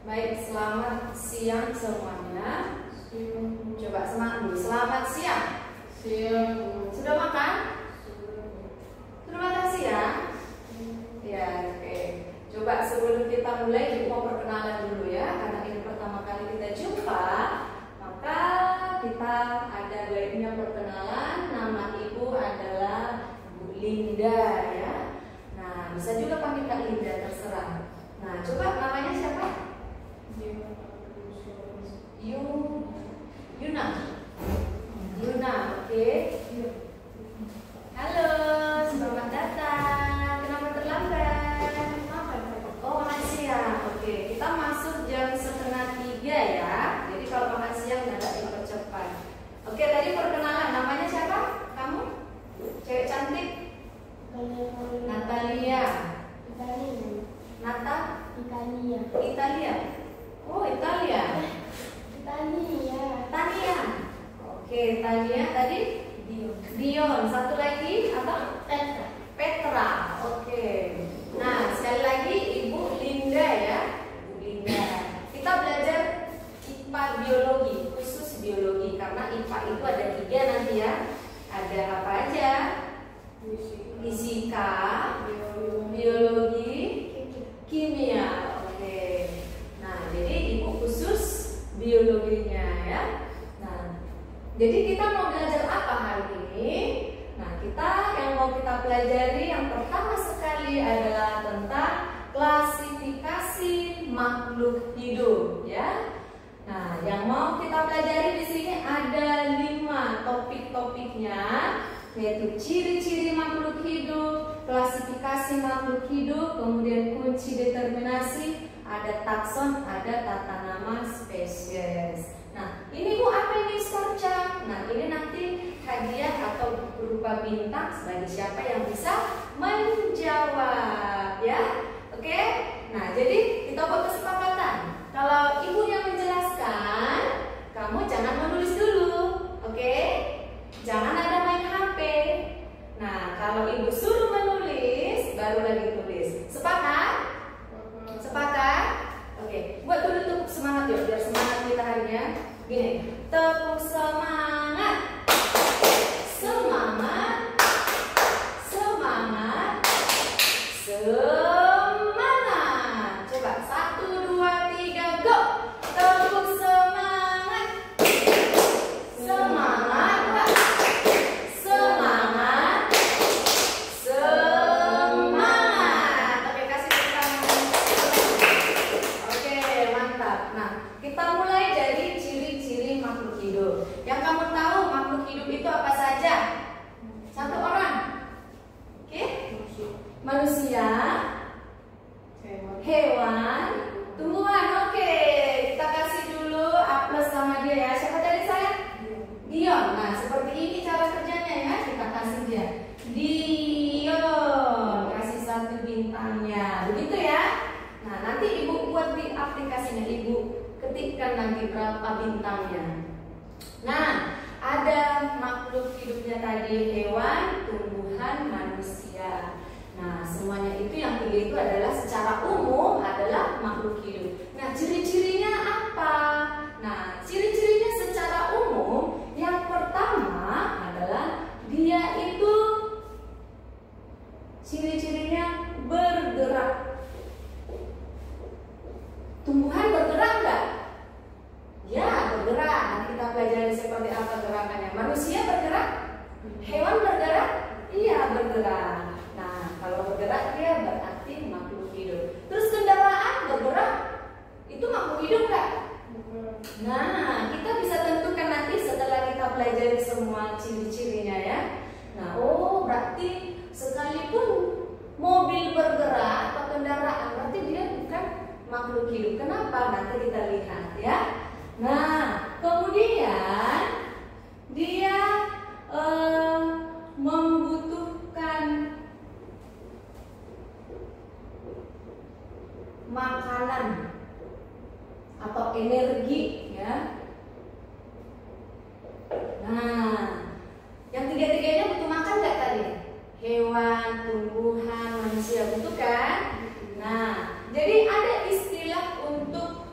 Baik, selamat siang semuanya. Coba semangat dulu. Selamat siang. Siang. Sudah makan? Sudah makan siang? Ya, oke. Coba sebelum kita mulai, Ibu mau perkenalan dulu ya, karena ini pertama kali kita jumpa. Maka kita ada baiknya perkenalan. Nama Ibu adalah Bu Linda ya. Nah, bisa juga panggil Kak Linda, terserah. Nah, coba namanya siapa? Yuna. Yuna, oke. Halo, selamat datang. Kenapa terlambat? Oh, makan siang. Oke, kita masuk jam 2:30 ya. Jadi kalau makan siang agak dipercepat. Oke, tadi perkenalan. Namanya siapa? Kamu? Cewek cantik? Natalia. Nata? Italia. Oh, Italia. Tania. Oke, Tania tadi? Dion. Satu lagi apa? Petra. Oke. Nah, sekali lagi Ibu Linda ya. Bu Linda. Kita belajar IPA biologi, khusus biologi karena IPA itu ada 3 nanti ya. Ada apa aja? Fisika, biologi, kimia. Oke. Nah, jadi Ibu khusus biologinya ya. Nah, jadi kita mau belajar apa hari ini? Nah, yang mau kita pelajari yang pertama sekali adalah tentang klasifikasi makhluk hidup ya. Nah, yang mau kita pelajari di sini ada 5 topik-topiknya, yaitu ciri-ciri makhluk hidup, klasifikasi makhluk hidup, kemudian kunci determinasi, ada takson, ada tata nama spesies. Nah, ini Bu, apa ini Skorca? Nah, ini nanti hadiah atau berupa bintang bagi siapa yang bisa menjawab ya. Oke? Nah, jadi kita buat kesepakatan. Kalau Ibu yang menjelaskan, kamu jangan menulis dulu. Oke? Jangan ada main HP. Nah, kalau Ibu suruh menulis, baru lagi tulis. Sepakat? Sepakat? Oke, buat dulu tepuk semangat yuk, biar semangat kita harinya. Gini, tepuk semangat. Semangat. Semangat. Semangat. Coba 1, 2, 3, go. Tepuk semangat. Semangat. Semangat. Semangat. Oke, kasih tepuk tangan. Oke, mantap. Nah, kita mulai dari ciri-ciri makhluk hidup. Yang kamu tahu makhluk hidup itu apa saja? Satu orang. Oke? Manusia, hewan, tumbuhan. Oke, kita kasih dulu A+ sama dia ya. Siapa tadi saya? Dion. Nah, seperti ini cara kerjanya ya. Kita kasih dia Dion. Kasih 1 bintangnya. Begitu ya. Nah, nanti Ibu buat di aplikasinya. Ibu ketikkan nanti berapa bintangnya. Nah, ada makhluk hidupnya tadi, hewan, tumbuhan, manusia. Nah, semuanya itu yang 3 itu adalah secara umum adalah makhluk hidup. Nah, ciri-cirinya apa? Nah, ciri-cirinya secara umum yang pertama adalah dia itu ciri-cirinya bergerak. Tumbuhan bergerak enggak? Ya, bergerak. Nanti kita pelajari seperti apa gerakannya. Manusia bergerak? Hewan bergerak? Iya, bergerak. Nah, kalau bergerak dia berarti makhluk hidup. Terus kendaraan bergerak? Itu makhluk hidup enggak? Nah, kita bisa tentukan nanti setelah kita pelajari semua ciri-cirinya ya. Nah, oh berarti sekalipun mobil bergerak atau kendaraan, berarti dia bukan makhluk hidup. Kenapa? Nanti kita lihat ya. Nah, kemudian dia membutuhkan makanan atau energi ya. Nah, yang 3-3-nya butuh makan nggak tadi? Hewan, tumbuhan, manusia butuh kan? Nah, jadi ada istilah untuk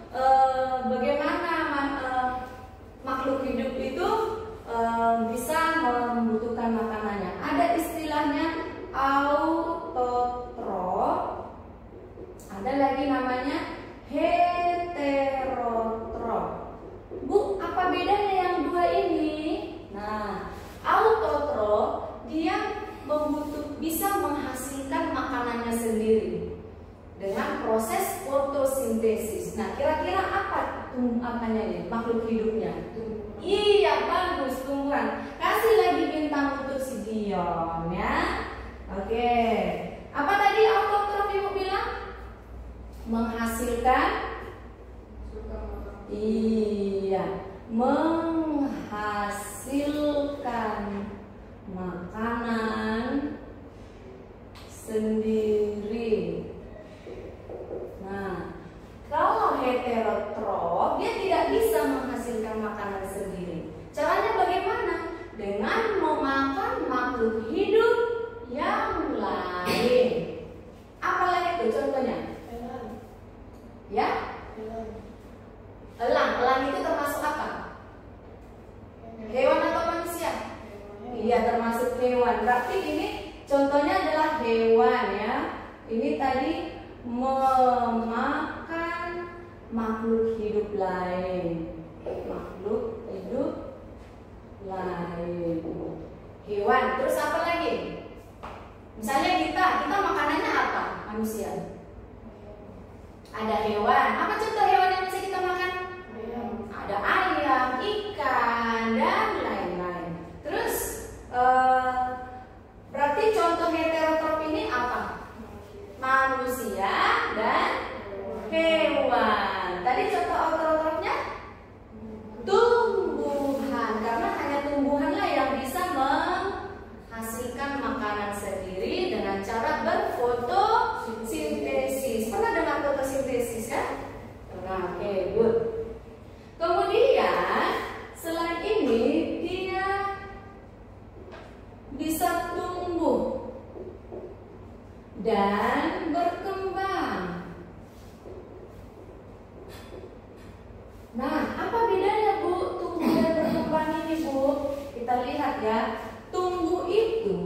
apanya ini? Makhluk hidupnya. Iya, bagus, tumbuhan. Kasih lagi bintang untuk si Dion ya. Oke. Apa tadi autotrof Ibu bilang? Menghasilkan. Iya, menghasilkan makanan sendiri. Nah, kalau heterotrof dia tidak bisa menghasilkan makanan sendiri. Caranya bagaimana? Dengan memakan makhluk hidup yang lain. Apalagi itu contohnya? Ya? Elang itu termasuk apa? Hewan atau manusia? Iya, termasuk hewan. Berarti ini contohnya adalah hewan ya. Ini tadi memakan makhluk hidup lain. Makhluk hidup lain. Hewan. Terus apa lagi? Misalnya kita makanannya apa? Manusia. Ada hewan. Apa contoh hewan yang bisa kita makan? Ada ayam, ikan, dan lain-lain. Terus berarti contoh heterotrof ini apa? Manusia dan hewan. Tadi contoh autotrofnya tumbuhan, karena hanya tumbuhanlah yang bisa menghasilkan makanan sendiri dengan cara berfotosintesis. Pernah dengar fotosintesis kan? Nah, oke, good. Kemudian selain ini dia bisa tumbuh dan berkembang. Nah, apa bedanya Bu tumbuh dan berkembang ini Bu? Kita lihat ya. Tumbuh itu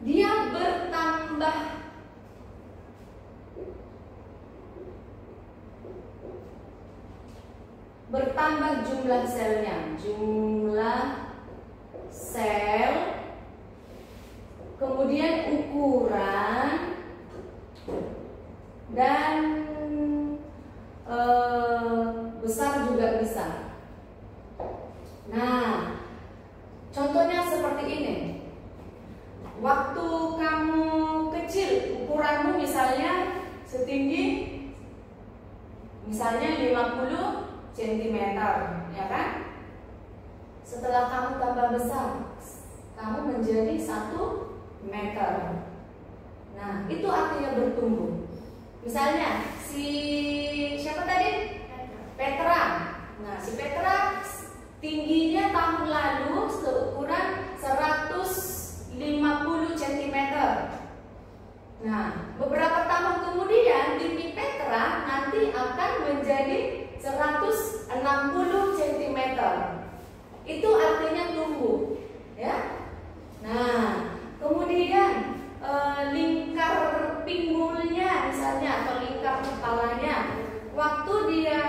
dia bertambah jumlah selnya, jumlah sel, kemudian ukuran dan besar juga bisa. Nah, contohnya seperti ini. Waktu kamu kecil, ukuranmu misalnya setinggi misalnya 50 cm, ya kan? Setelah kamu tambah besar, kamu menjadi 1 meter. Nah, itu artinya bertumbuh. Misalnya si siapa tadi? Petra. Nah, si Petra tingginya tahun lalu seukuran 150 cm. Nah, beberapa tahun kemudian tinggi Petra nanti akan menjadi 160 cm. Itu artinya tumbuh, ya. Nah, kemudian lingkar pinggulnya misalnya atau lingkar kepalanya, waktu dia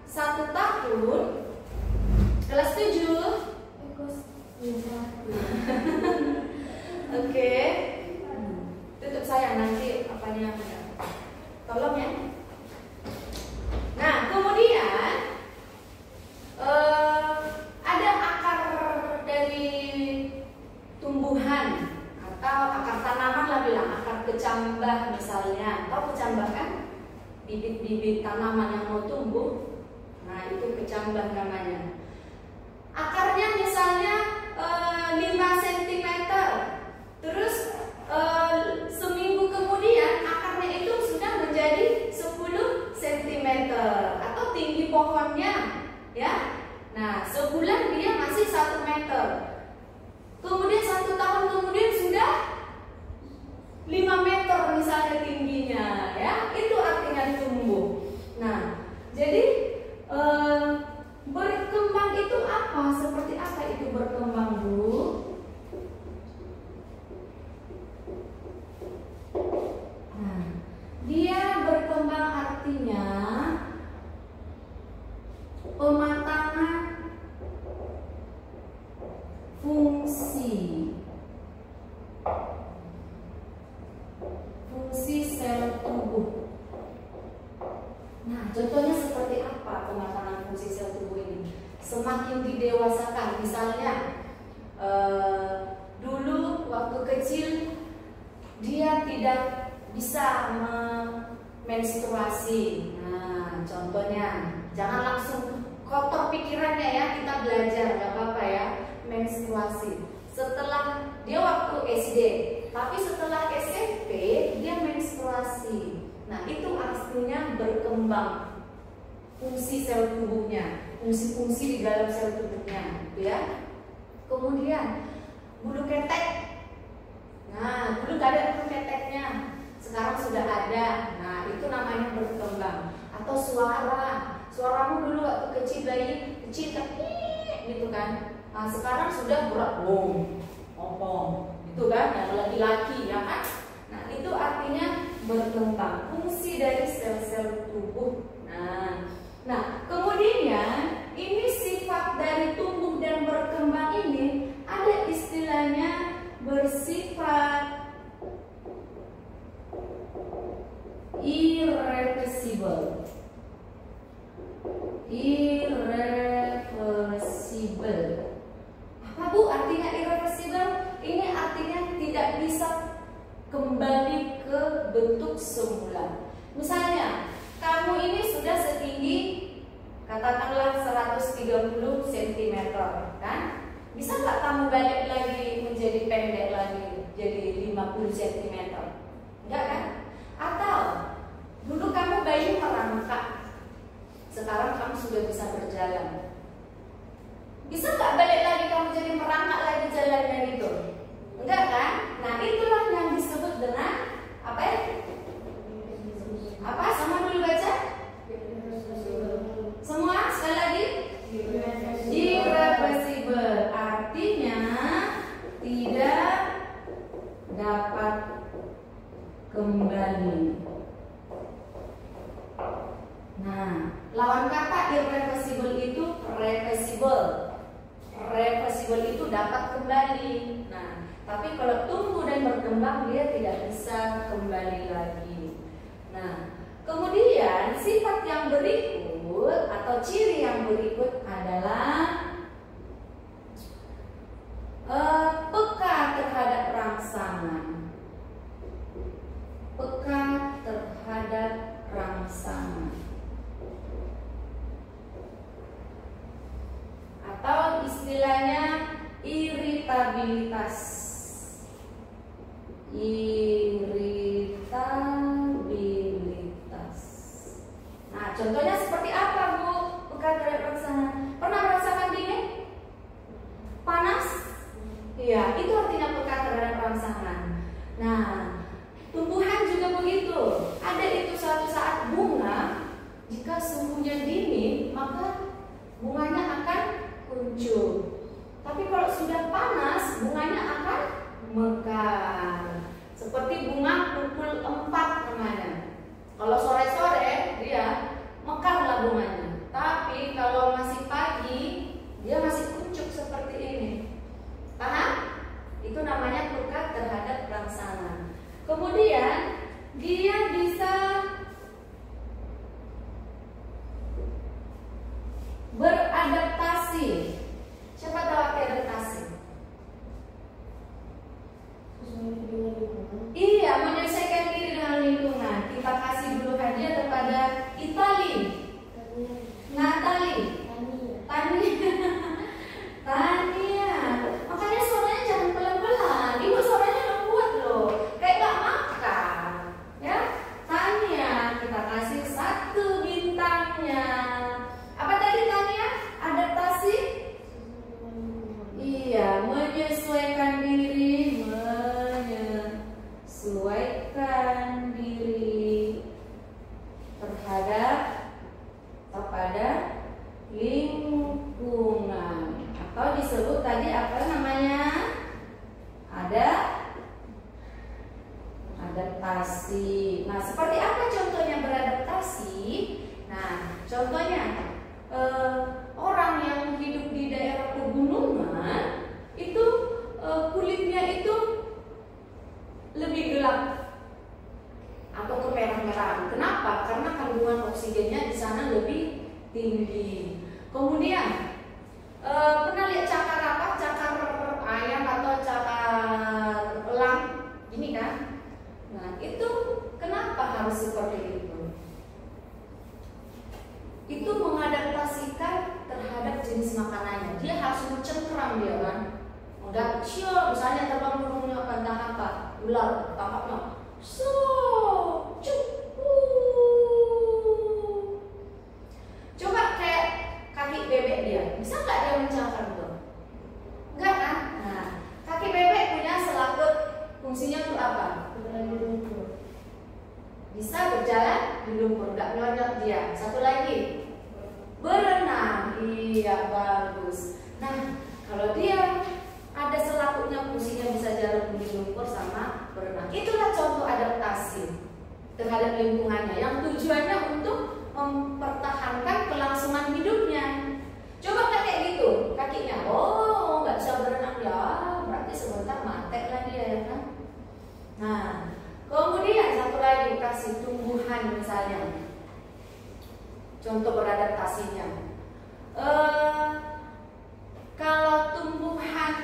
1 tahun, kelas 7. Oke. Tutup saya nanti apanya. Tolong ya. Nah, kemudian ada akar dari tumbuhan atau akar tanaman lah bilang, akar kecambah misalnya. Tahu kecambah kan? Bibit-bibit tanaman yang mau tumbuh. Nah, itu kecambah namanya. Akarnya misalnya 5 cm. Terus seminggu kemudian akarnya itu sudah menjadi 10 cm atau tinggi pohonnya, ya. Nah, sebulan dia masih 1 meter. Kemudian 1 tahun kemudian sudah 5 meter misalnya tingginya, ya. Itu artinya tumbuh. Nah, jadi berkembang itu apa? Seperti apa itu berkembang, Bu? contohnya seperti apa pematangan fungsi sel tubuh ini? Semakin didewasakan, misalnya dulu waktu kecil dia tidak bisa menstruasi. Nah, contohnya jangan langsung kotor pikirannya ya, kita belajar nggak apa-apa ya, menstruasi. Setelah dia waktu SD, tapi setelah SMP dia menstruasi. Nah, itu artinya berkembang fungsi sel tubuhnya, fungsi-fungsi di dalam sel tubuhnya, gitu ya. Kemudian bulu ketek. Nah, dulu gak ada bulu keteknya, sekarang sudah ada. Nah, itu namanya berkembang. Atau suaramu dulu waktu kecil, bayi kecil kan, gitu kan. Nah, sekarang sudah berat, ngomong, gitu kan. Yang laki-laki, ya kan. Nah, itu artinya berkembang fungsi dari sel-sel tubuh. Nah, kemudian ini sifat dari tumbuh dan berkembang ini ada istilahnya bersifat irreversible. Irreversible. Apa Bu artinya irreversible? Ini artinya tidak bisa kembali ke bentuk semula. Misalnya, kamu ini sudah setinggi katakanlah 130 cm, kan? Bisa nggak kamu balik lagi menjadi pendek lagi, jadi 50 cm? Enggak kan? Atau dulu kamu bayi merangkak, sekarang kamu sudah bisa berjalan. Bisa nggak balik lagi kamu jadi merangkak lagi jalannya gitu? Enggak kan? Nah, itulah yang disebut dengan apa ya? Apa? Sama dulu baca. Semua sekali lagi. Irreversible artinya tidak dapat kembali. Nah, lawan kata irreversible itu reversible. Reversible itu dapat kembali. Nah, tapi kalau tumbuh dan berkembang dia tidak bisa kembali lagi. Nah, kemudian sifat yang berikut atau ciri yang berikut adalah peka terhadap rangsangan. Peka terhadap rangsangan. Atau istilahnya iritabilitas. Iritabilitas. Nah, contohnya seperti apa Bu? Peka terhadap rangsangan. Pernah merasakan dingin? Panas? Iya, itu artinya peka terhadap rangsangan. Nah, tumbuhan juga begitu. Ada itu suatu saat bunga, jika suhunya dingin, maka bunganya akan kuncup. Tapi kalau sudah panas, bunganya akan mekar. Seperti bunga pukul 4 namanya. Kalau sore-sore dia mekarlah bunganya. Tapi kalau masih pagi, dia masih kuncup seperti ini. Paham? Itu namanya peka terhadap rangsangan. Kemudian dia bisa beradaptasi. Siapa tahu apa adaptasi? Iya, menyesuaikan diri dengan lingkungan. Kita kasih dulu hadiah kepada Itali, Natali, Tania. Makanya suaranya jangan pelan-pelan. Ibu suaranya lembut loh, kayak gak makan. Ya, Tania, kita kasih 1 bintangnya. Apa tadi Tania? Adaptasi? Iya, menyesuaikan diri, menyesuaikan diri terhadap kepada lingkungan, atau disebut tadi apa namanya? Adaptasi. Nah, seperti apa contohnya beradaptasi? Nah, contohnya orang yang hidup di daerah pegunungan itu kulitnya itu lebih gelap atau kemerah-merahan. Kenapa? Karena kandungan oksigennya di sana tinggi. Kemudian pernah lihat cakar apa? Cakar ayam atau cakar elang? Ini kan? Nah, itu kenapa harus seperti itu? Itu mengadaptasikan terhadap jenis makanannya. Dia harus mencengkram dia kan. Enggak kecil, misalnya terbang burungnya tentang apa? Ular, tangkapnya. Coba kayak kaki bebek dia, bisa nggak dia mencengkram tuh? Enggak kan? Nah, kaki bebek punya selaput, fungsinya untuk apa? Bisa berjalan di lumpur, nggak nyodok dia. Satu lagi, berenang. Iya, bagus. Nah, kalau dia ada selaputnya, fungsinya bisa jalan di lumpur sama berenang. Itulah contoh adaptasi terhadap lingkungannya yang tujuannya untuk mempertahankan kelangsungan hidupnya. Coba kayak gitu kakinya, oh nggak bisa berenang ya, berarti sebentar mati lah dia ya kan. Nah, kemudian satu lagi kasih tumbuhan misalnya, contoh beradaptasinya. Kalau tumbuhan,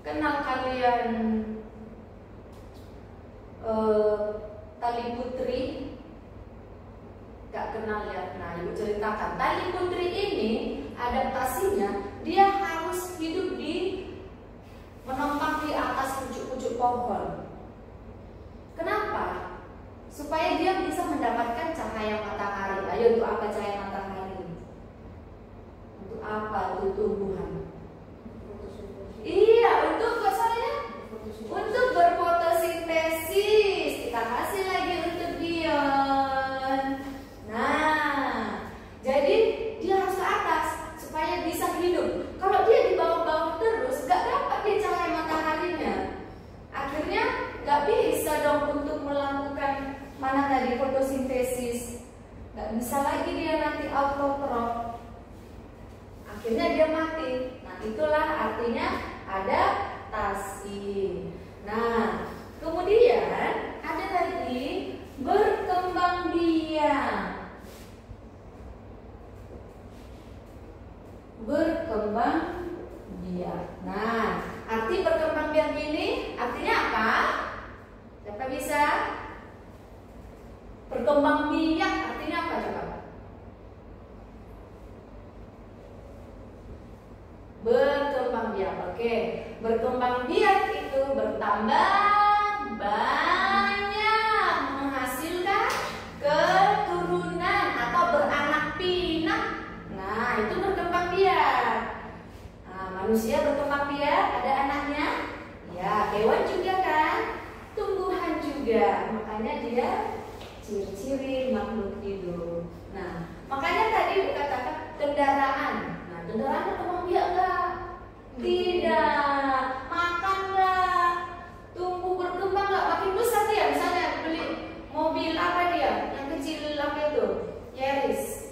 kenal kalian tali putri? Gak kenal ya? Nah, ibu ceritakan. Tali putri ini adaptasinya dia harus hidup menopang di atas pucuk-pucuk pohon. Kenapa? Supaya dia bisa mendapatkan cahaya matahari. Ayo, untuk apa cahaya matahari? Untuk apa? Untuk tumbuhan. Iya, untuk untuk berfotosintesis. Kita kasih lagi untuk Dion. Nah, jadi dia harus ke atas supaya bisa hidup. Kalau dia di bawah-bawah terus, gak dapat dia cahaya mataharinya. Akhirnya gak bisa dong untuk melakukan mana tadi fotosintesis. Gak bisa lagi dia nanti autotrof. Akhirnya dia mati. Nah, itulah artinya adaptasi. Nah, kemudian ada lagi berkembang biak. Berkembang biak. Nah, arti berkembang biak ini artinya apa? Siapa bisa? Berkembang biak artinya apa coba? Berkembang biak. Oke, berkembang biak itu bertambah banyak, menghasilkan keturunan atau beranak pinak. Nah, itu berkembang biak. Nah, manusia berkembang biak, ada anaknya. Ya, hewan juga kan, tumbuhan juga. Makanya dia ciri-ciri makhluk hidup. Nah, makanya tadi katakan kendaraan. Nah, kendaraan berkembang biak enggak? Tidak. Makan enggak? Tumbuh berkembang enggak? Makin besar dia. Misalnya beli mobil apa dia? Yang kecil apa itu? Yaris.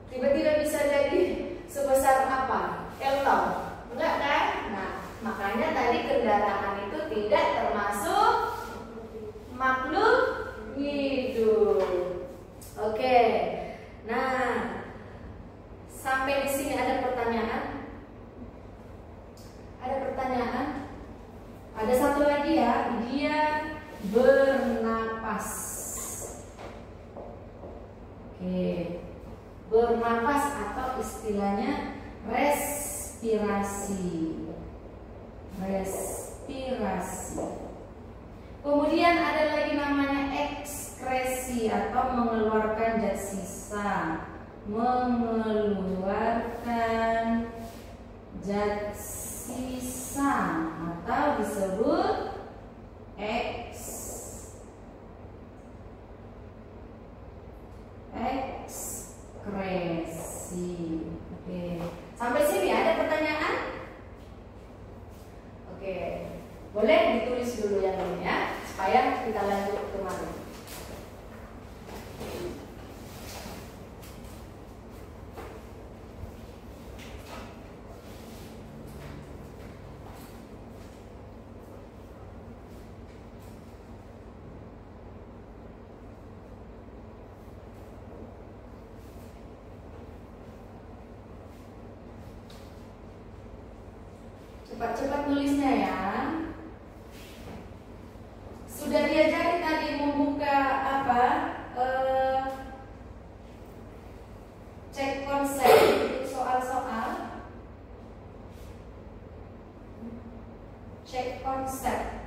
Tiba-tiba bisa jadi sebesar apa? Elton. Enggak kan? Nah, makanya tadi kendaraan itu tidak termasuk makhluk hidup. Oke. Nah, sampai di sini ada pertanyaan? Ada pertanyaan? Ada satu lagi ya, dia bernapas. Oke. Bernapas atau istilahnya respirasi. Respirasi. Kemudian ada lagi namanya ekskresi atau mengeluarkan zat sisa. Mengeluarkan zat sisa atau disebut ekskresi. Oke. Sampai sini ada pertanyaan? Oke. Boleh ditulis dulu yang ini ya, supaya kita lanjut kemarin. Cepat-cepat nulisnya ya. Sudah diajari tadi membuka apa? Cek konsep untuk soal-soal. Cek konsep.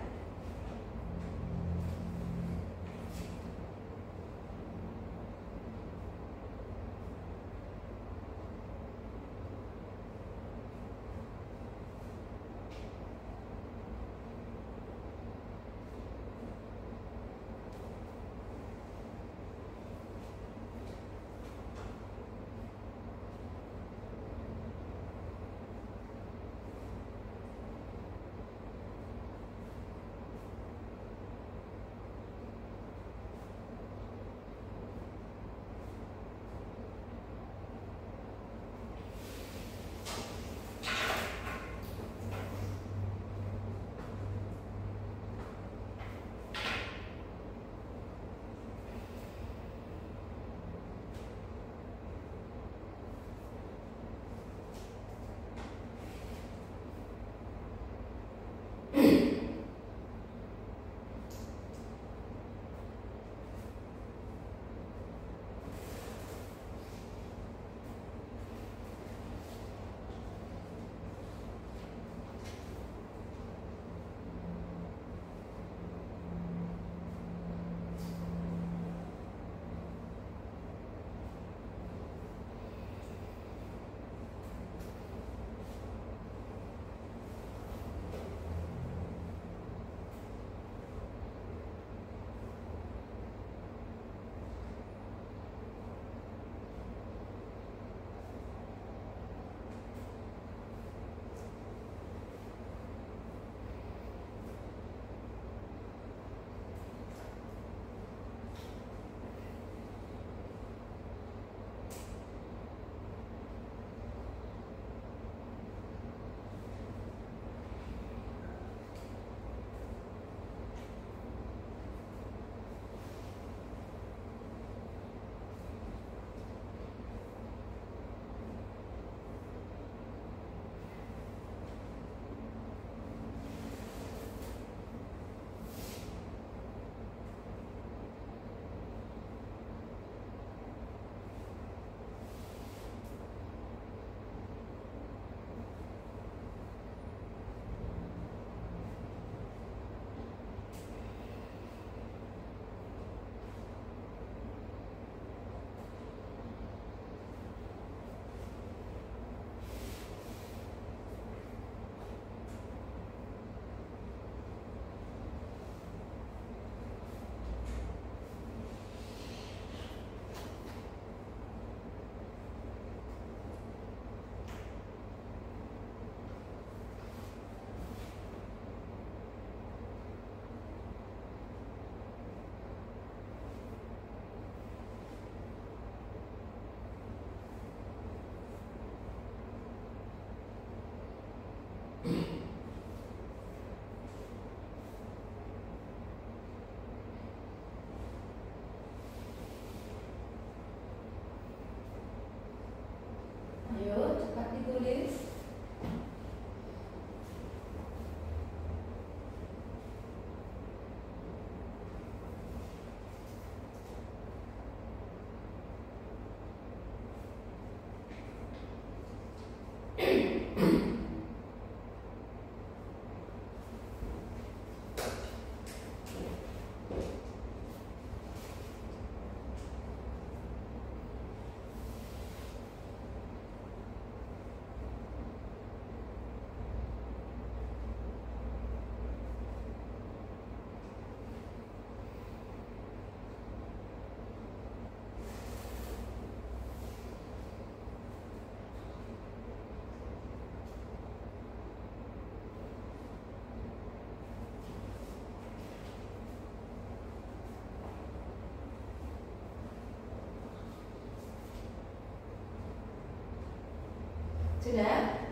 Sudah?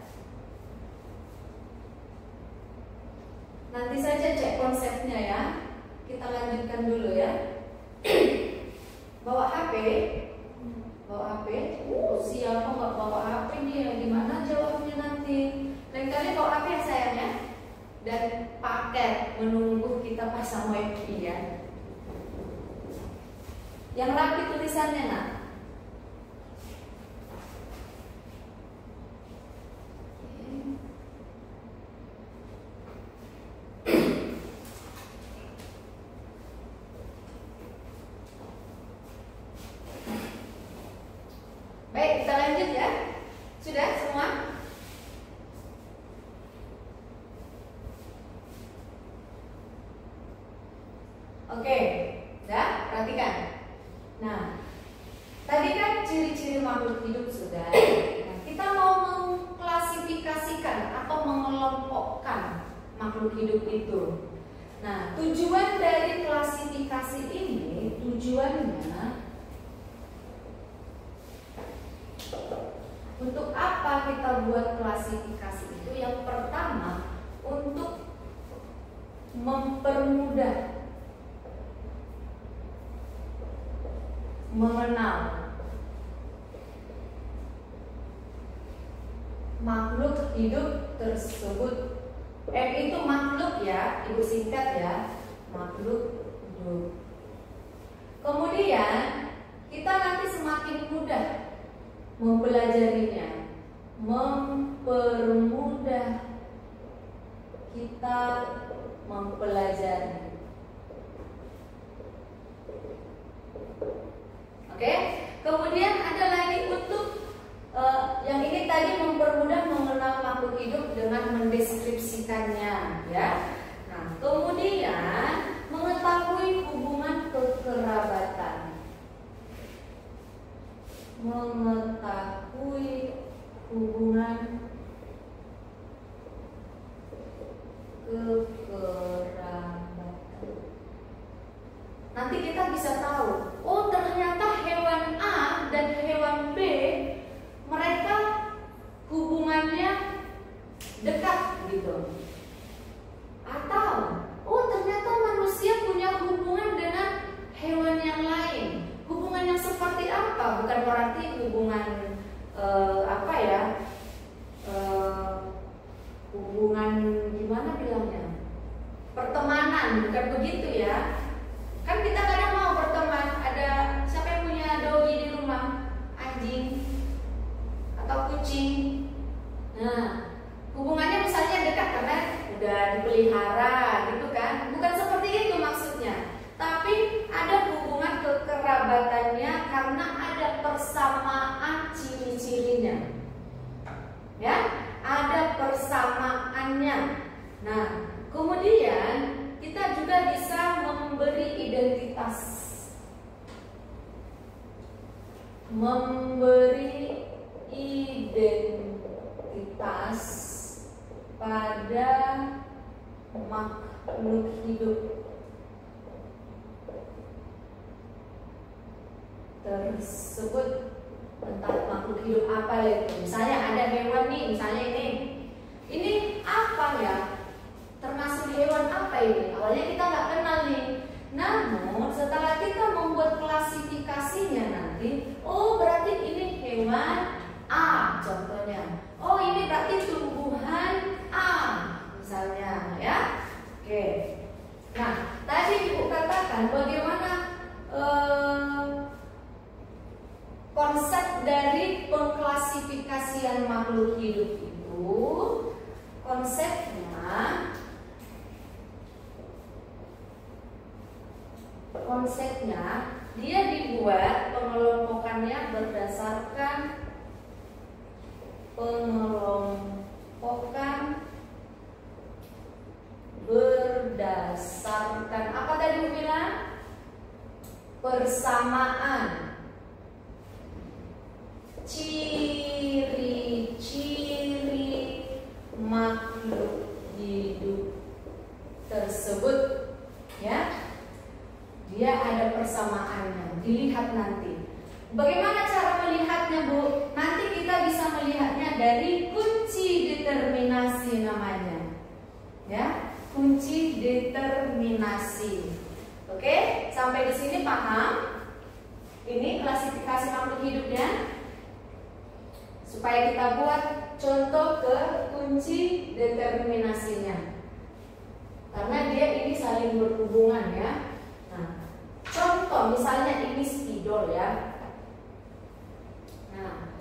Nanti saja cek konsepnya ya. Kita lanjutkan dulu ya. Bawa HP. Bawa HP. Siapa nggak bawa HP nih? Gimana jawabnya nanti? Lain kali bawa HP ya sayang ya. dan paket menunggu kita pasang wifi ya. Yang rapi tulisannya nak. Baik, kita lanjut ya. Sudah semua? Oke, sudah? Perhatikan. Nah, tadi kan ciri-ciri makhluk hidup sudah. Nah, kita mau mengklasifikasikan atau mengelompokkan makhluk hidup itu. Nah, tujuan dari klasifikasi ini tujuannya untuk apa kita buat klasifikasi itu? Yang pertama, untuk mempermudah mengenal makhluk hidup tersebut. M itu makhluk ya, ibu singkat ya, makhluk hidup. Kemudian kita nanti semakin mudah mempelajarinya, mempermudah kita mempelajari. Oke, kemudian ada lagi untuk yang ini tadi mempermudah mengenal makhluk hidup dengan mendeskripsikannya, ya. Nah, kemudian mengetahui hubungan kekerabatan, mengetahui hubungan kekerabatan. Nanti kita bisa tahu, oh ternyata hewan A dan hewan B mereka hubungannya dekat gitu. Atau oh ternyata manusia punya hubungan dengan hewan yang lain. Hubungannya seperti apa? Bukan berarti hubungan hubungan gimana bilangnya? Pertemanan, bukan begitu ya. Kan kita kadang mau berteman, ada siapa yang punya doggy di rumah, anjing atau kucing. Nah, hubungannya misalnya dekat karena udah dipelihara gitu kan. Bukan seperti itu maksudnya. Tapi ada hubungan kekerabatannya karena ada persamaan ciri-cirinya. Ya, ada persamaannya. Nah, kemudian kita juga bisa memberi identitas. Memberi identitas pada makhluk hidup tersebut. Entah makhluk hidup apa itu. Misalnya ada hewan nih, misalnya ini apa ya? Termasuk hewan apa ini? Awalnya kita nggak kenal nih. Namun setelah kita membuat klasifikasinya nanti, oh berarti ini hewan A contohnya. Oh ini berarti tumbuhan A misalnya ya. Oke. Nah tadi ibu katakan bagaimana konsep dari pengklasifikasian makhluk hidup itu. Konsepnya dia dibuat pengelompokannya berdasarkan apa tadi Bu bilang? Persamaan ciri-ciri makhluk hidup tersebut ya. Dia ada persamaannya, dilihat nanti. Bagaimana cara melihatnya Bu? Nanti kita bisa melihatnya dari kunci determinasi namanya. Ya, kunci determinasi. Oke, sampai di sini paham? Ini klasifikasi makhluk hidupnya. Supaya kita buat contoh ke kunci determinasinya. karena dia ini saling berhubungan ya. Nah, contoh misalnya ini spidol ya. Nah,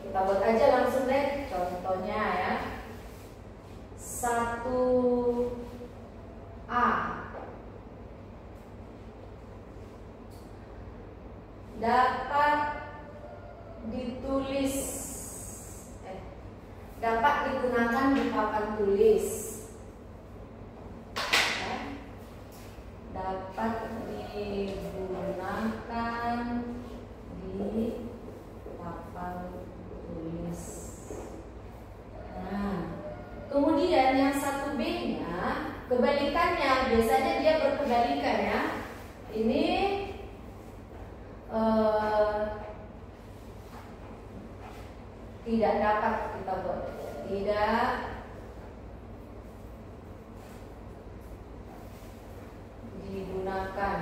kita buat aja langsung deh contohnya ya. 1A dapat ditulis dapat digunakan di papan tulis ya. Dapat digunakan di papan tulis. Nah, kemudian yang 1B-nya kebalikannya, biasanya dia berkebalikan ya. Ini tidak dapat kita buat, tidak digunakan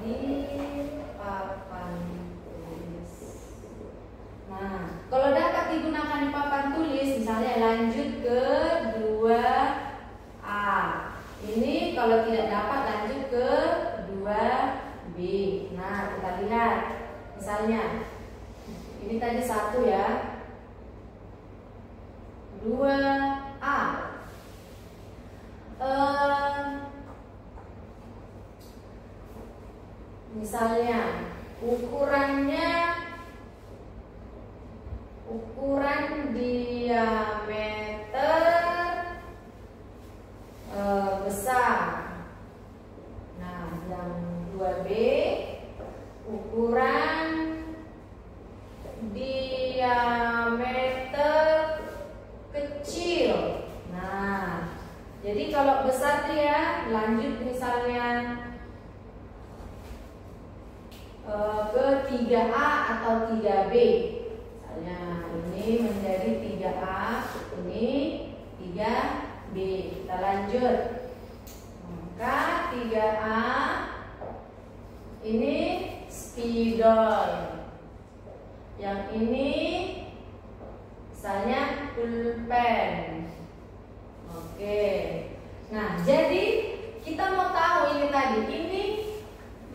di papan tulis. Nah, kalau dapat digunakan di papan tulis, misalnya lanjut ke 2A. Ini kalau tidak dapat lanjut ke 2B. Nah, kita lihat. Misalnya, ini tadi 1 ya. 2A. Misalnya, ukuran diameter besar. Nah, yang 2B ukuran diameter kecil. Nah, jadi kalau besar dia lanjut misalnya ke 3A atau 3B. Misalnya ini menjadi 3A, ini 3B. Kita lanjut. Maka 3A ini spidol. Yang ini misalnya pulpen. Oke. Nah, jadi kita mau tahu ini tadi, ini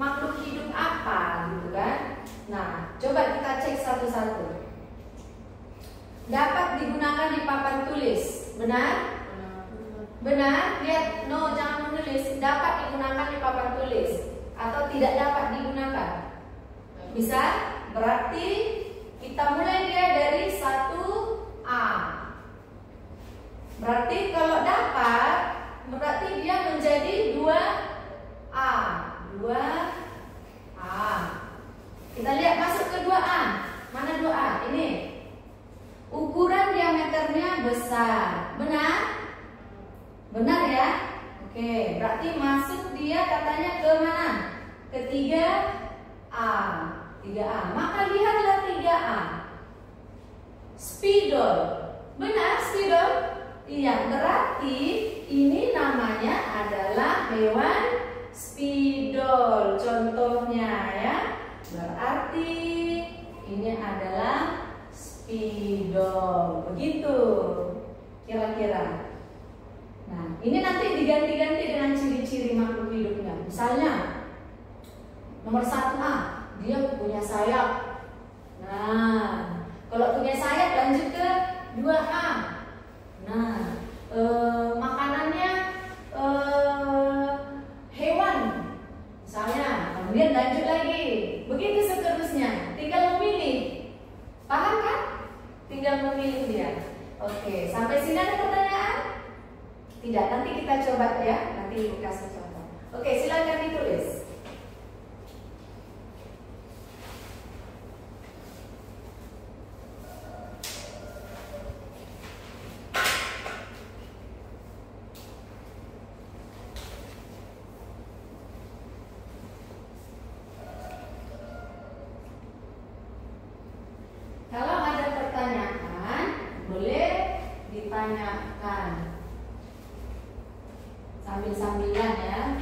makhluk hidup apa gitu kan. Nah, coba kita cek satu-satu. Dapat digunakan di papan tulis, benar? Benar? Lihat, no, jangan menulis. Dapat digunakan di papan tulis atau tidak dapat digunakan? Bisa? Berarti kita mulai dia dari 1A. Berarti kalau dapat, berarti dia menjadi 2A. 2A. Kita lihat masuk ke 2A. Mana 2A? Ini. Ukuran diameternya besar. Benar? Benar ya? Oke, berarti masuk dia katanya ke mana? Ke 3A. 3A. Maka lihatlah 3A. Spidol. Benar spidol? Iya, berarti ini namanya adalah hewan spidol. Contohnya ya. Berarti ini adalah spidol. Begitu kira-kira. Nah, ini nanti diganti-ganti dengan ciri-ciri makhluk hidupnya. Misalnya nomor 1A, dia punya sayap. Nah, kalau punya sayap lanjut ke 2A. Nah, makanannya hewan. Misalnya, kemudian lanjut lagi. Begitu seterusnya. Tinggal memilih. Paham kan? Tinggal memilih dia. Oke, sampai sini ada pertanyaan? Tidak, nanti kita coba ya. Nanti Ibu kasih contoh. Oke, silakan ditulis. Kalau ada pertanyaan, boleh ditanyakan sambil-sambilan ya.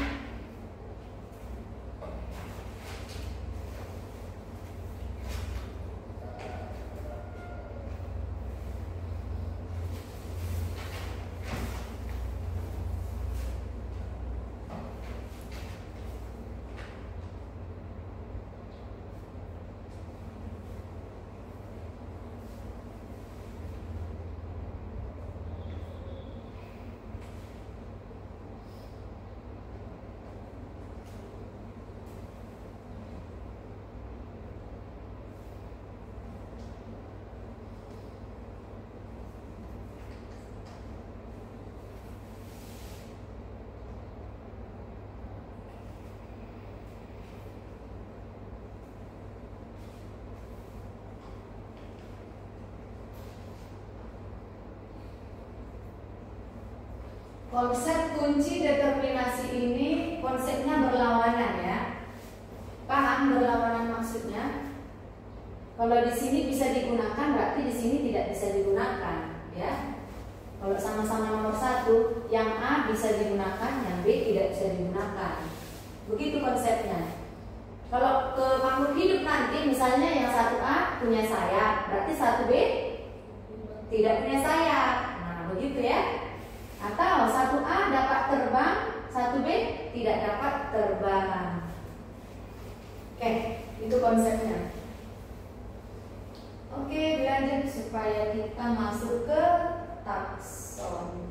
Konsep kunci determinasi ini konsepnya berlawanan ya. Paham berlawanan maksudnya? Kalau di sini bisa digunakan, berarti di sini tidak bisa digunakan, ya. Kalau sama-sama nomor satu, yang A bisa digunakan, yang B tidak bisa digunakan. Begitu konsepnya. Kalau ke makhluk hidup nanti, misalnya yang satu A punya sayap, berarti satu B tidak punya sayap. Nah, begitu ya. Atau satu A dapat terbang, satu B tidak dapat terbang. Oke, itu konsepnya. Oke, belajar supaya kita masuk ke takson.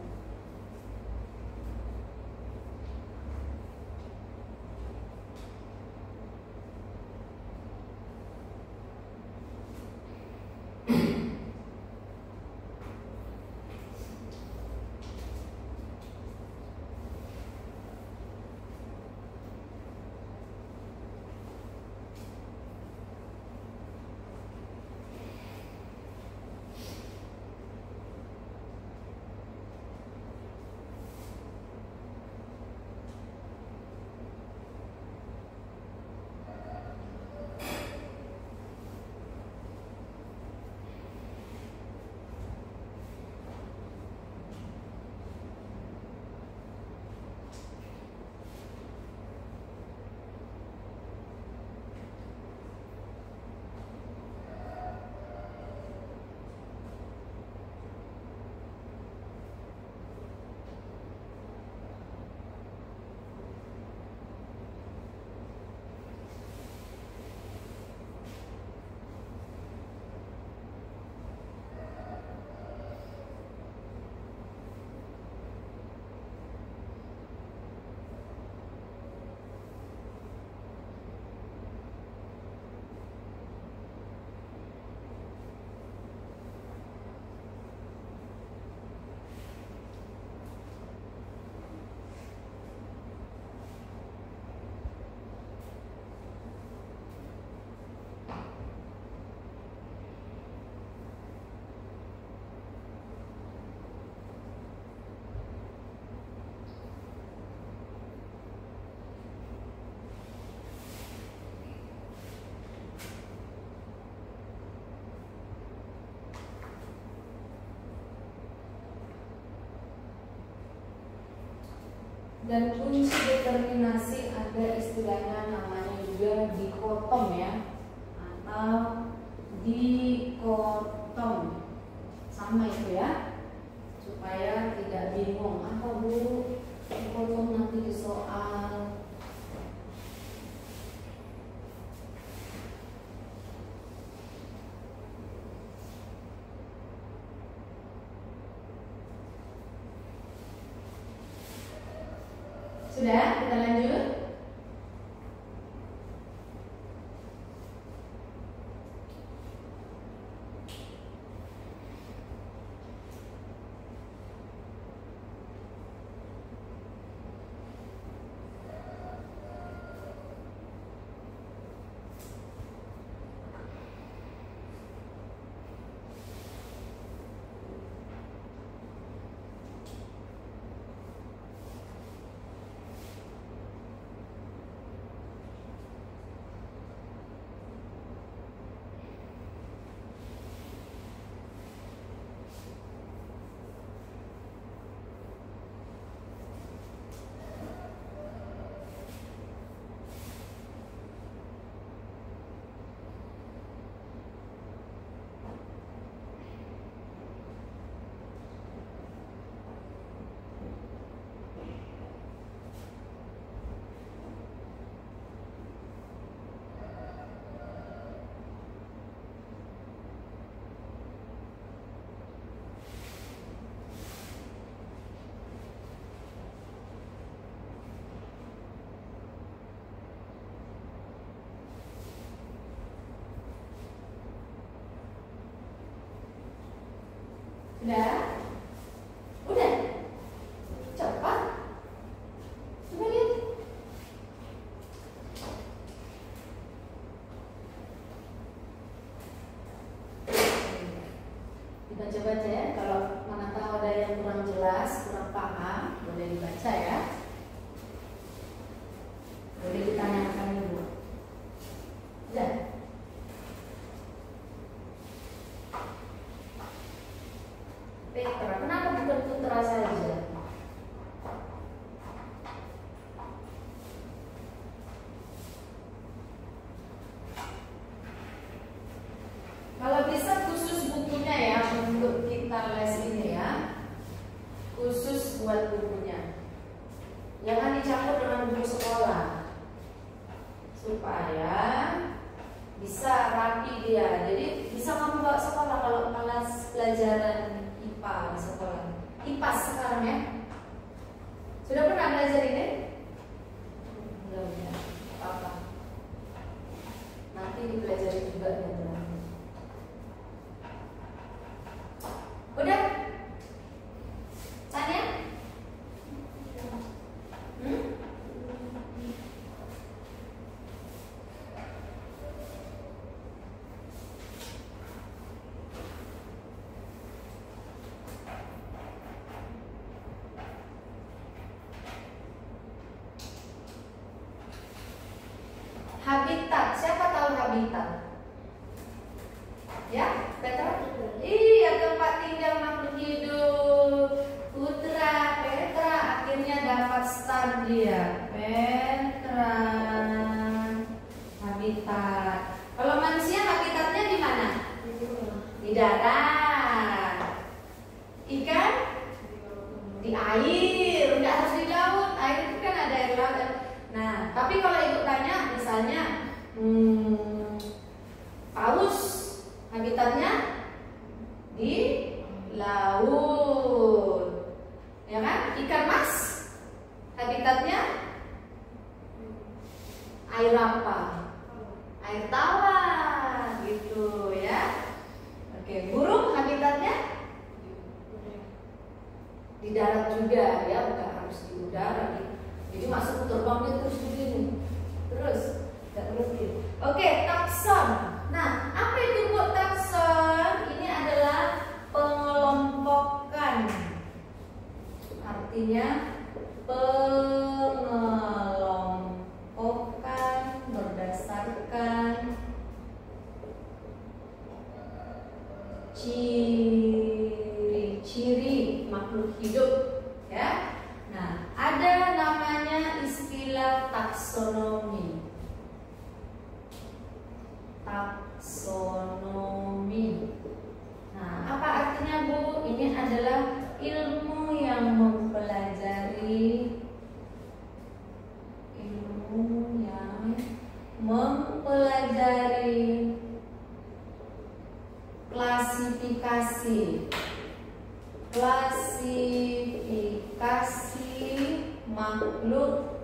Dan kunci determinasi ada istilahnya namanya juga dikotom ya, atau dikotom, sama itu ya, supaya tidak bingung. Apa Bu dikotom nanti di soal? Sudah, kita lanjut. dicampur dengan buku sekolah supaya bisa rapi dia. Jadi bisa kamu bawa sekolah kalau kelas pelajaran IPA di sekolah. IPAS sekarang ya. Sudah pernah belajar ini? Belum ya. Apa? Nanti dipelajari juga ya. Udah? Tanya? Habitat, siapa tahu habitat? Ya, Petra? Iya, tempat tinggal makhluk hidup. Putra, Petra akhirnya dapat start dia. Petra, habitat. Kalau manusia habitatnya di mana? Di darat. Ikan? Di air, nggak harus di laut. Air itu kan ada air laut. Nah, tapi kalau ibu tanya, misalnya paus, habitatnya di laut, ya kan? Ikan mas, habitatnya air apa? Air tawar, gitu ya. Oke, burung habitatnya di darat juga, ya, bukan harus di udara gitu. Jadi masuk terbang dia terus begini, terus nggak berhenti. Oke, takson. Nah, apa itu Bu takson? Ini adalah pengelompokan. Artinya pengelompokan berdasarkan ciri-ciri makhluk hidup, ya. Nah, ada namanya istilah taksonomi. Taksonomi. Nah, apa artinya Bu? Ini adalah ilmu yang mempelajari klasifikasi makhluk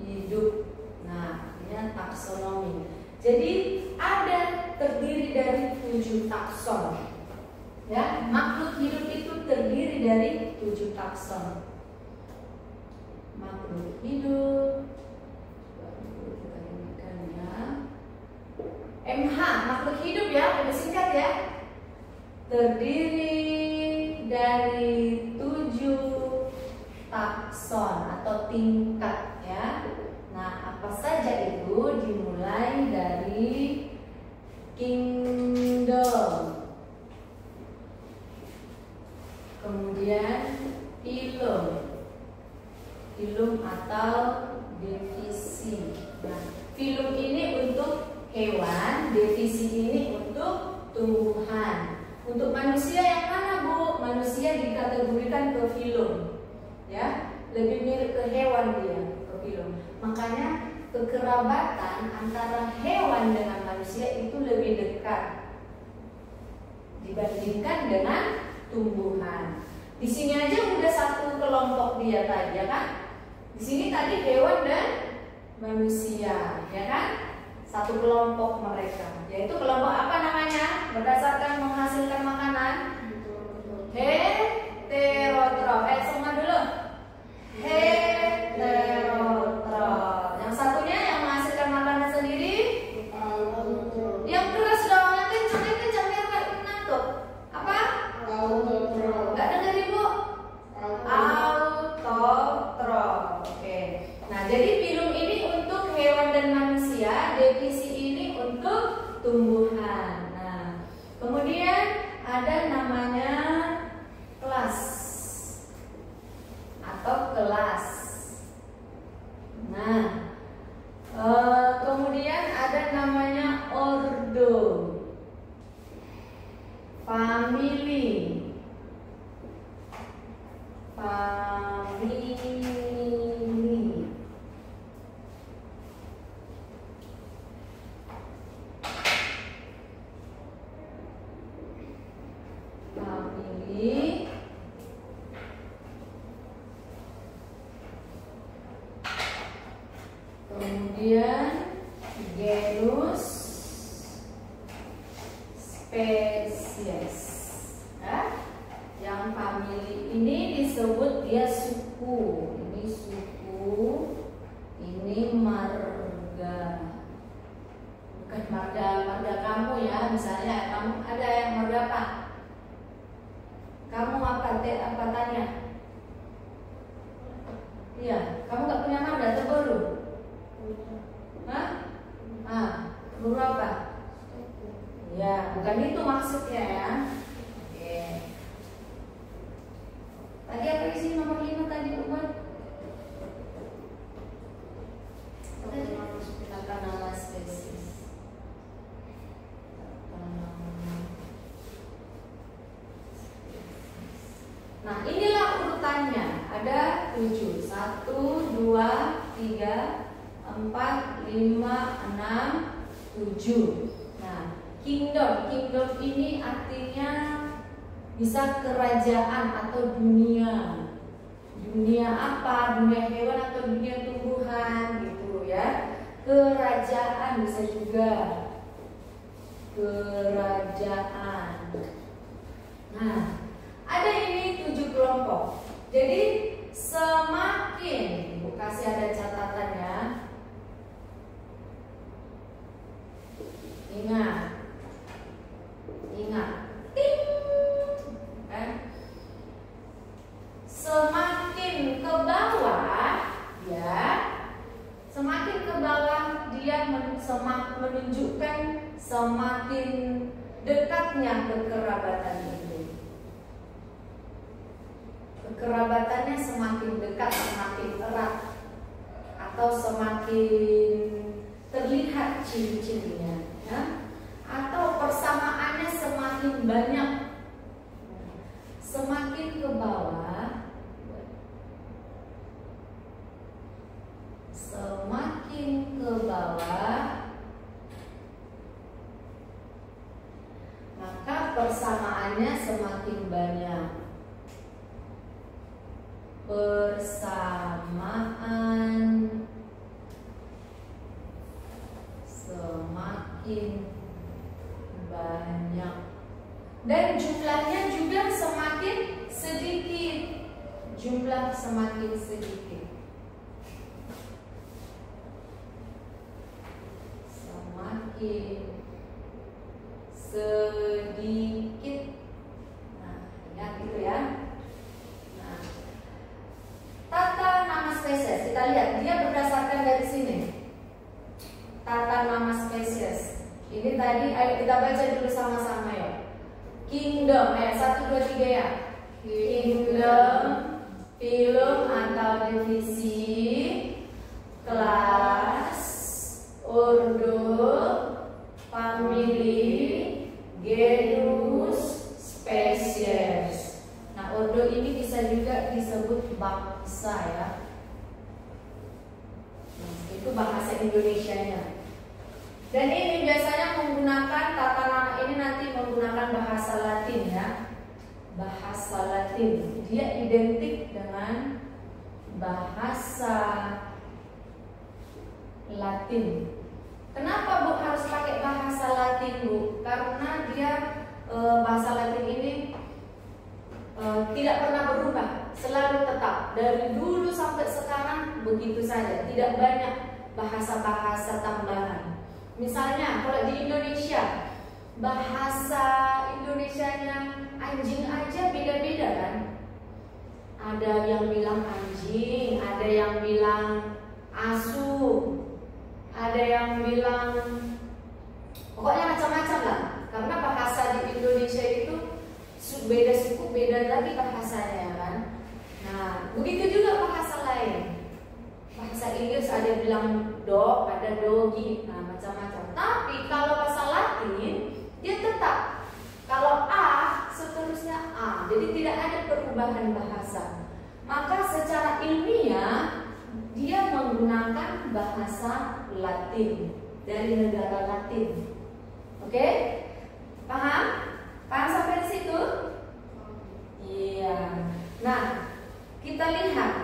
hidup. Nah, ini taksonomi. Jadi ada terdiri dari 7 takson. Ya, makhluk hidup itu terdiri dari 7 takson. Makhluk hidup. MH, makhluk hidup ya, lebih singkat ya. Terdiri dari 7 takson atau tingkat ya. Nah, apa saja itu? Dimulai dari kingdom, kemudian phylum atau divisi. Nah, phylum ini untuk hewan, divisi ini untuk tumbuhan. Untuk manusia yang mana Bu? Manusia dikategorikan ke phylum, ya, lebih mirip ke hewan dia, ke phylum. Makanya kekerabatan antara hewan dengan manusia itu lebih dekat dibandingkan dengan tumbuhan. Di sini aja udah satu kelompok dia tadi, ya kan? Di sini tadi hewan dan manusia, ya kan? Satu kelompok mereka, yaitu kelompok apa namanya? Berdasarkan menghasilkan makanan. Heterotrof. Semua dulu. Heterotrof. Yang satunya yang menghasilkan makanan sendiri. Yang keras dong, yang kencang biar nggak ngantuk. Apa? Nggak dengar Ibu? Autotrof. Oke. Nah, jadi phylum ini untuk hewan dan manusia, divisi ini untuk tumbuhan. Nah, kemudian ada namanya kelas atau kelas. kemudian genus, spesies. Ya. Yang famili ini disebut dia suku. Ini suku, ini marga. Bukan marga kamu ya. Misalnya kamu ada yang marga apa? Kamu apa? Apa tanya? Iya, kamu gak punya marga atau baru? Hah? Baru apa? Ya, bukan itu maksudnya ya. Oke. Tadi apa isi nomor 5 tadi Umar? Tata nama spesies. Nah, inilah urutannya. Ada 7. 1, 2, 3, 4, 5, 6, 7. Nah, kingdom ini artinya bisa kerajaan atau dunia. Dunia apa? Dunia hewan atau dunia tumbuhan gitu ya. Kerajaan bisa juga. Kerajaan. Nah, ada ini 7 kelompok. Jadi semakin, Ibu kasih ada catatannya. Ingat. Ting. Semakin ke bawah, ya. Semakin ke bawah dia menunjukkan semakin dekatnya kekerabatan itu. Kekerabatannya semakin dekat, semakin erat, atau semakin terlihat ciri-cirinya, ya? Atau persamaannya semakin banyak. Semakin ke bawah, maka persamaannya semakin banyak. Persamaan semakin banyak. Dan jumlahnya juga semakin sedikit. Jumlah semakin sedikit. Semakin sedikit. Nah, ingat gitu ya. Nah, tata nama spesies. Kita lihat dia berdasarkan dari sini. Tata nama spesies. Ini tadi, ayo kita baca dulu sama-sama ya. Kingdom, 1, 2, 3 ya. Kingdom, film atau divisi, kelas, ordo, famili, genus, spesies. Nah, ordo ini bisa juga disebut bangsa ya. Itu bahasa Indonesianya. Dan ini biasanya menggunakan tata nama ini nanti menggunakan bahasa Latin ya. Bahasa Latin. Dia identik dengan bahasa Latin. Kenapa Bu harus pakai bahasa Latin Bu? Karena dia bahasa Latin ini tidak pernah berubah, selalu tetap dari dulu sampai sekarang begitu saja. Tidak banyak bahasa-bahasa tambahan. Misalnya kalau di Indonesia, bahasa Indonesianya anjing aja beda-beda kan. Ada yang bilang anjing, ada yang bilang asu, ada yang bilang pokoknya macam-macam lah. Karena bahasa di Indonesia itu beda suku, beda lagi bahasanya kan. Nah, begitu juga bahasa lain. Bahasa Inggris ada yang bilang dog, ada doggy, nah macam-macam. Tapi kalau bahasa Latin dia tetap. Kalau A, seterusnya A. Jadi tidak ada perubahan bahasa. Maka secara ilmiah dia menggunakan bahasa Latin dari negara Latin. Oke? Paham? Paham sampai di situ? Iya. Nah, kita lihat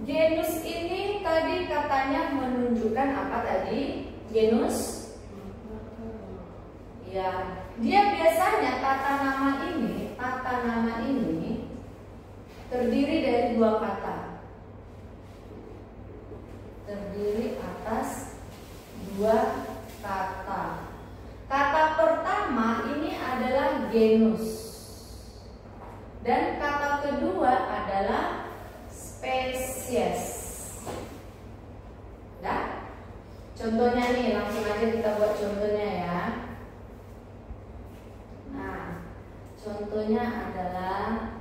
genus ini tadi katanya menunjukkan apa tadi? Genus? Ya, dia biasanya tata nama ini terdiri dari dua kata. Terdiri atas dua kata. Kata pertama ini adalah genus. Dan kata kedua adalah spesies. Ya? Contohnya nih, langsung aja kita buat contohnya ya. Nah, contohnya adalah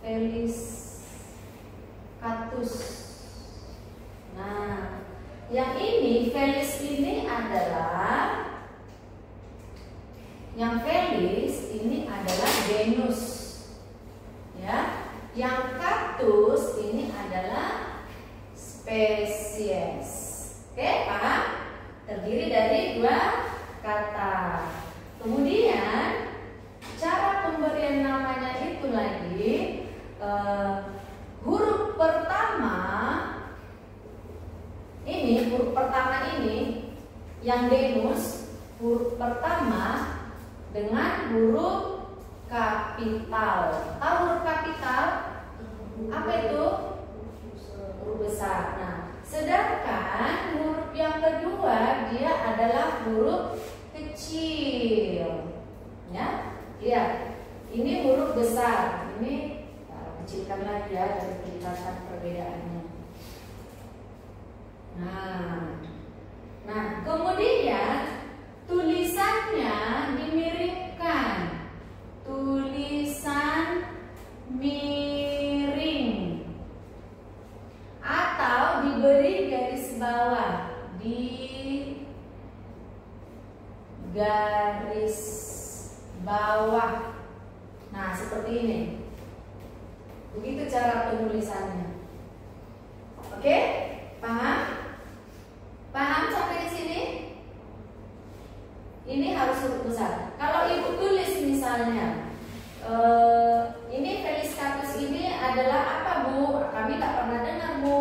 Felis Catus. Nah, yang ini Felis ini adalah genus. Ya. Yang Catus ini adalah spesies. Oke, paham? Terdiri dari dua kata. Kemudian cara pemberian namanya itu lagi huruf pertama ini yang genus, huruf pertama dengan huruf kapital. Tahu huruf kapital? Apa itu? Huruf besar. Nah, sedangkan huruf yang kedua dia adalah huruf kecil. Ya, lihat. Ini huruf besar. Ini kecilkan lagi ya dari kelihatan perbedaannya. Nah, kemudian tulisannya dimiringkan. Tulisan miring atau diberi garis bawah. Di garis bawah. Nah, seperti ini. Begitu cara penulisannya. Oke? Paham? Paham sampai di sini? Ini harus huruf besar. Kalau ibu tulis misalnya, ini Felis Catus ini adalah apa, Bu? Kami tak pernah dengar, Bu.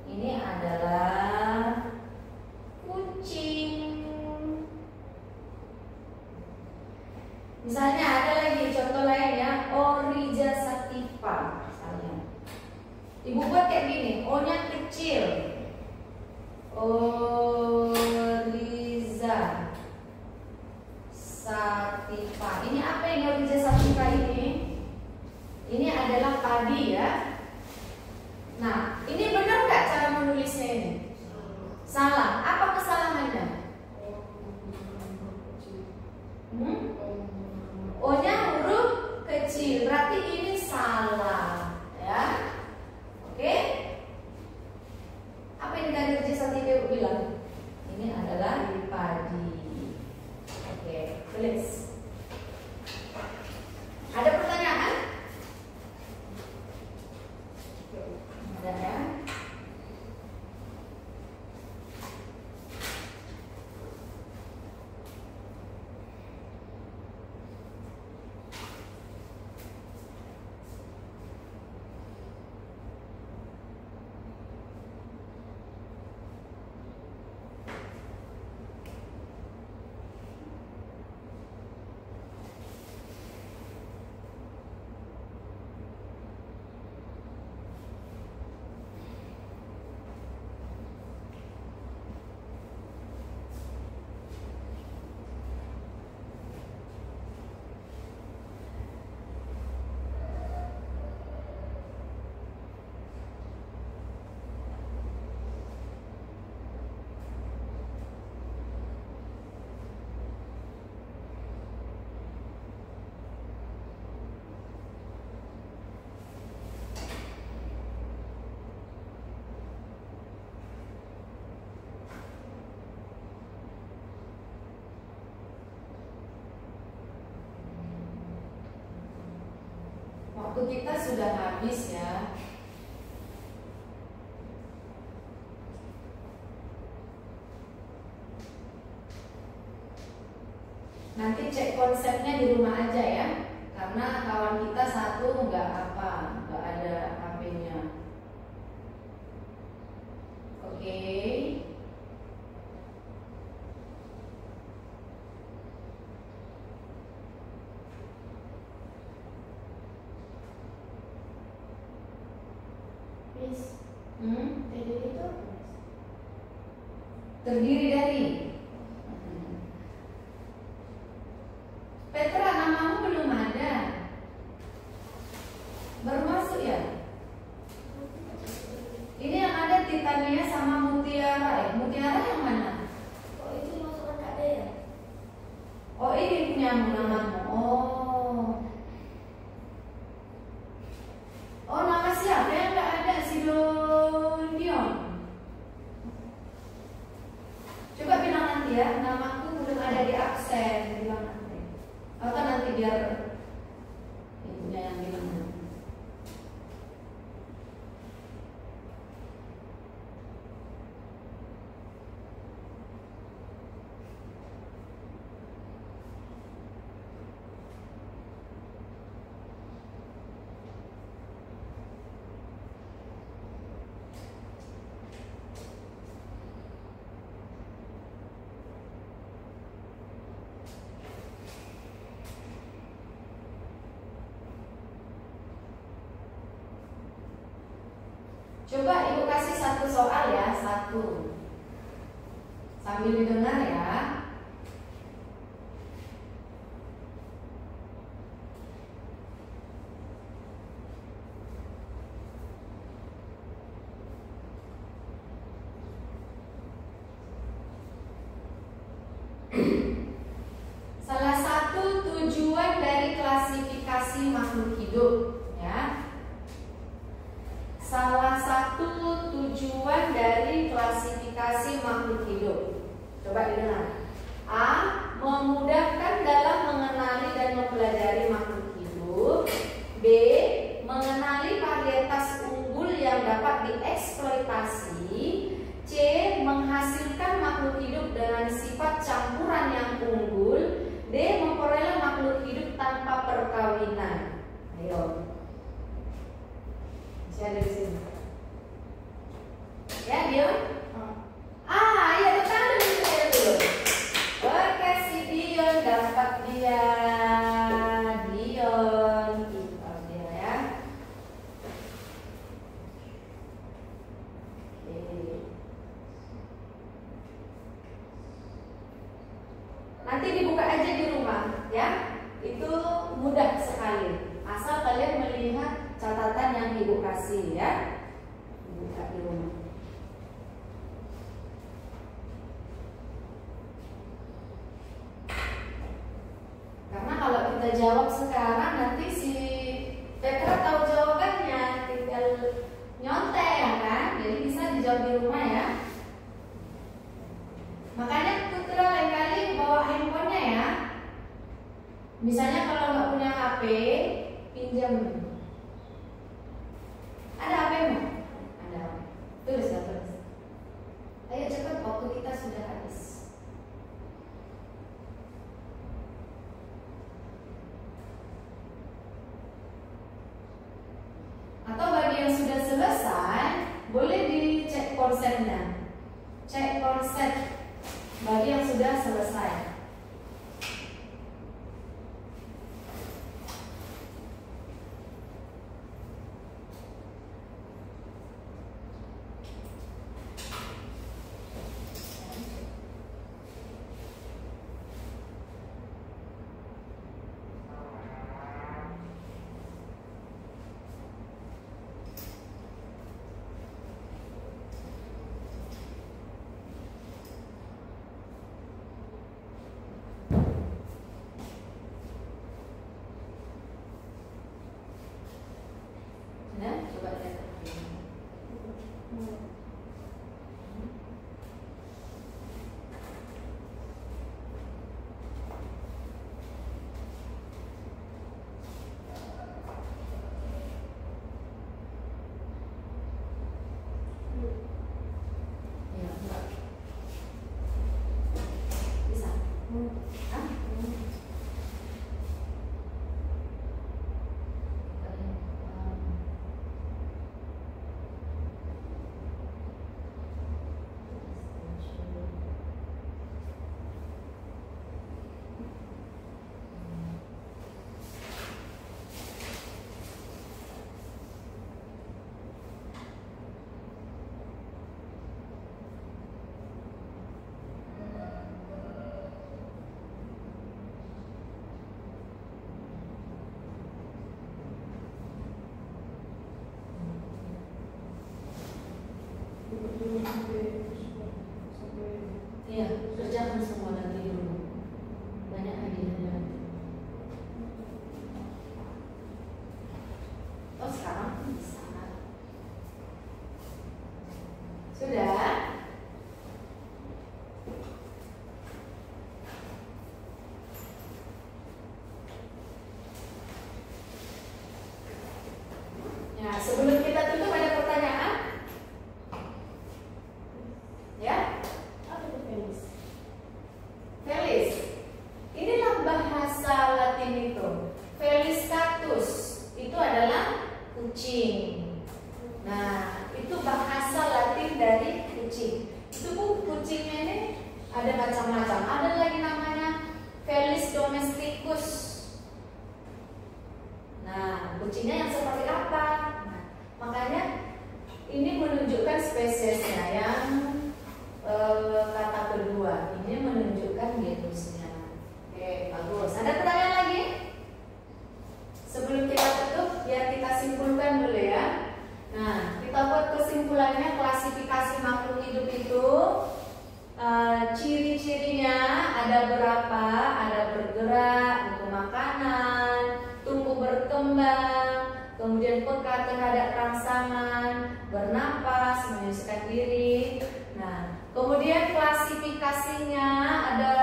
Ini adalah kucing. Misalnya ada lagi contoh lain ya, Oryza sativa misalnya. Ibu buat kayak gini, O-nya kecil. Oryza sativa. Ini apa yang Oryza sativa ini? Ini adalah padi ya. Nah, ini benar nggak cara menulisnya ini? Salah. Apa kesalahannya? O-nya huruf kecil, berarti ini salah, ya. Oke? Apa yang tadi Oryza sativa Ibu bilang? Ini adalah padi. Oke, tulis. Ada pertanyaan? Ada ya? Waktu kita sudah habis ya. Nanti cek konsepnya di rumah aja ya, karena kawan kita satu nggak ada HP-nya. Oke. TDD itu terdiri dari Petra, namamu belum ada. Baru masuk ya? Ini yang ada Titania sama Mutiara. Mutiara yang mana? Oh, itu masukkan Kak Dea. Oh, ini punyamu namamu. Oh, nama siapa yang nggak ada? Sidonion. Coba bilang nanti ya, namaku belum ada di absen. Bilang nanti. Atau nanti biar ibunya yang bilang nanti. Coba ibu kasih satu soal ya, satu. Sambil didengar ya. Salah satu tujuan dari klasifikasi makhluk hidup ya. Salah satu tujuan dari klasifikasi makhluk hidup. Coba didengar. A. Memudahkan dalam mengenali dan mempelajari makhluk hidup. B. Mengenali varietas unggul yang dapat dieksploitasi. C. Menghasilkan makhluk hidup dengan sifat campuran yang unggul. D. Memperoleh makhluk hidup tanpa perkawinan. Ayo. Ada di sini. Ya, Dion? Ya tetangga dulu. Oke, si Dion dapat dia. Dion, kita dia ya. Oke. Nanti dibuka aja di rumah, ya. Itu mudah sekali. Asal kalian melihat catatan yang ibu kasih ya, buka di rumah. Karena kalau kita jawab sekarang nanti si Petra tahu jawabannya, tinggal nyontek ya kan, jadi bisa dijawab di rumah ya. Makanya Putra lain kali bawa handphonenya ya. Misalnya kalau nggak punya HP, pinjam. Ada HP-mu? Ada. Tulis. Ayo cepat, waktu kita sudah habis. Atau bagi yang sudah selesai, boleh dicek konsepnya. Cek konsep bagi yang sudah selesai. Ya, kerjakan semua nanti dulu. Banyak hadiahnya. Oh, sekarang bisa. Sudah? Ya, sebelum kita tutup ada pertanyaan? Ya? Apa itu Felis? Felis. Inilah bahasa Latin itu. Felis catus itu adalah kucing. Nah, itu bahasa Latin dari kucing. Itu Bu, kucingnya ini ada macam-macam. Ada lagi namanya Felis domesticus. Nah, kucingnya yang seperti apa? Nah, makanya ini menunjukkan spesiesnya yang kata kedua. Ini menunjukkan genusnya. Oke, bagus. Ada pertanyaan lagi? Sebelum kita tutup, biar kita simpulkan dulu ya. Nah, kita buat kesimpulannya. Klasifikasi makhluk hidup itu ciri-cirinya ada berapa? Ada bergerak untuk makanan, tumbuh berkembang, kemudian peka terhadap rangsangan, bernapas, menyusukan diri. Nah, kemudian klasifikasinya ada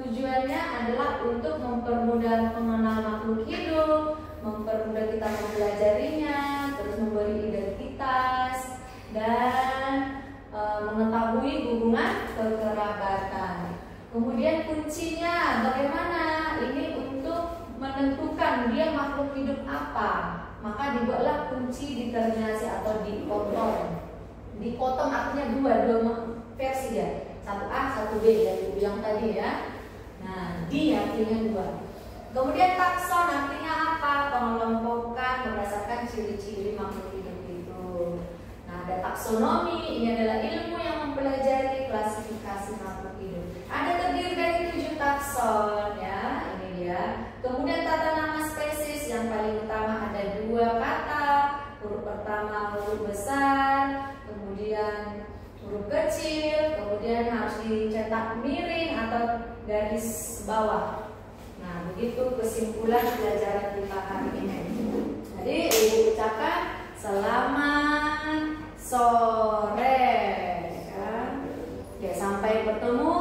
tujuannya adalah untuk mempermudah mengenal makhluk hidup, mempermudah kita mempelajarinya, terus memberi identitas dan mengetahui hubungan kekerabatan. Kemudian kuncinya bagaimana? Ini untuk menentukan dia makhluk hidup apa. Maka dibuatlah kunci determinasi atau dikotom. Dikotom artinya dua versi ya. 1A, 1B yang dibilang tadi ya. Nah, D artinya dua. Kemudian takson artinya apa? Pengelompokan berdasarkan ciri-ciri makhluk hidup itu. Nah, ada taksonomi, ini adalah ilmu yang mempelajari klasifikasi makhluk hidup. Ada terdiri dari 7 takson ya, ini dia. Kemudian tata nama spesies yang paling utama ada 2 kata. Huruf pertama huruf besar, kemudian huruf kecil, kemudian harus dicetak miring atau garis bawah. Nah, begitu kesimpulan pelajaran kita hari ini. Jadi, Ibu ucapkan selamat sore. Ya. Oke, sampai bertemu